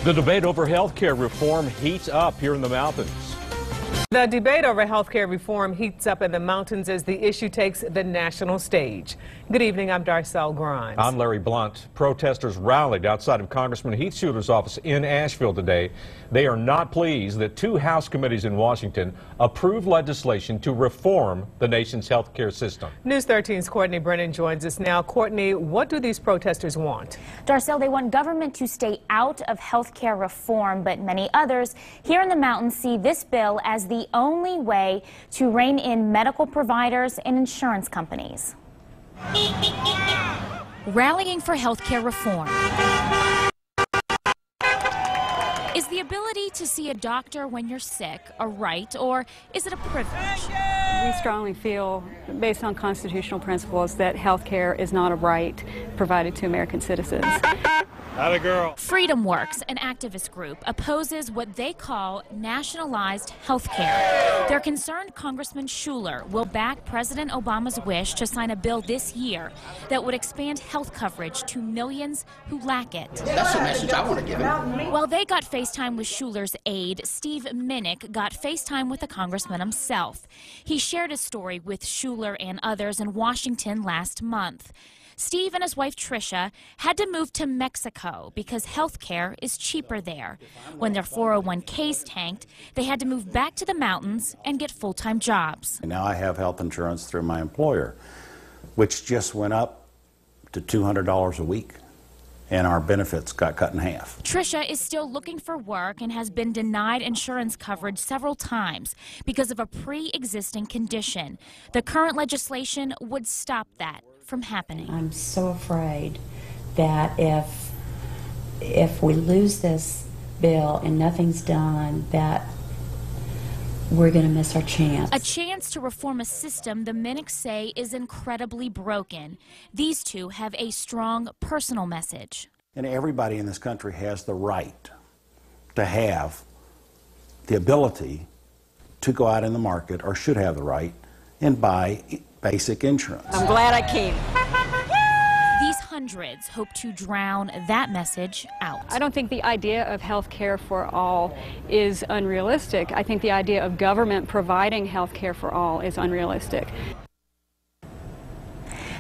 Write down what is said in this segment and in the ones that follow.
The debate over health care reform heats up here in the mountains. The debate over health care reform heats up in the mountains as the issue takes the national stage. Good evening, I'm Darcel Grimes. I'm Larry Blunt. Protesters rallied outside of Congressman Heath Shuler's office in Asheville today. They are not pleased that two House committees in Washington approved legislation to reform the nation's health care system. News 13's Courtney Brennan joins us now. Courtney, what do these protesters want? Darcel, they want government to stay out of health care reform, but many others here in the mountains see this bill as the only way to rein in medical providers and insurance companies. Rallying for health care reform. Is the ability to see a doctor when you're sick a right, or is it a privilege? We strongly feel, based on constitutional principles, that health care is not a right provided to American citizens. Atta girl. Freedom Works, an activist group, opposes what they call nationalized health care. They're concerned Congressman Shuler will back President Obama's wish to sign a bill this year that would expand health coverage to millions who lack it. That's the message I want to give him. While they got FaceTime with Shuler's aide, Steve Minnick got FaceTime with the congressman himself. He shared his story with Shuler and others in Washington last month. Steve and his wife Tricia had to move to Mexico because health care is cheaper there. When their 401ks tanked, they had to move back to the mountains and get full-time jobs. Now I have health insurance through my employer, which just went up to $200 a week, and our benefits got cut in half. Tricia is still looking for work and has been denied insurance coverage several times because of a pre-existing condition. The current legislation would stop that from happening. I'm so afraid that if we lose this bill and nothing's done, that we're going to miss our chance. A chance to reform a system the Minnicks say is incredibly broken. These two have a strong personal message. And everybody in this country has the right to have the ability to go out in the market, or should have the right, and buy basic insurance. I'm glad I came. These hundreds hope to drown that message out. I don't think the idea of health care for all is unrealistic. I think the idea of government providing health care for all is unrealistic.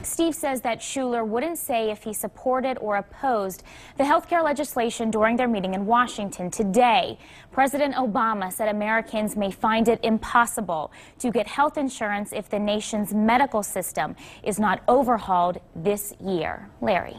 Steve says that Shuler wouldn't say if he supported or opposed the health care legislation during their meeting in Washington today. President Obama said Americans may find it impossible to get health insurance if the nation's medical system is not overhauled this year. Larry.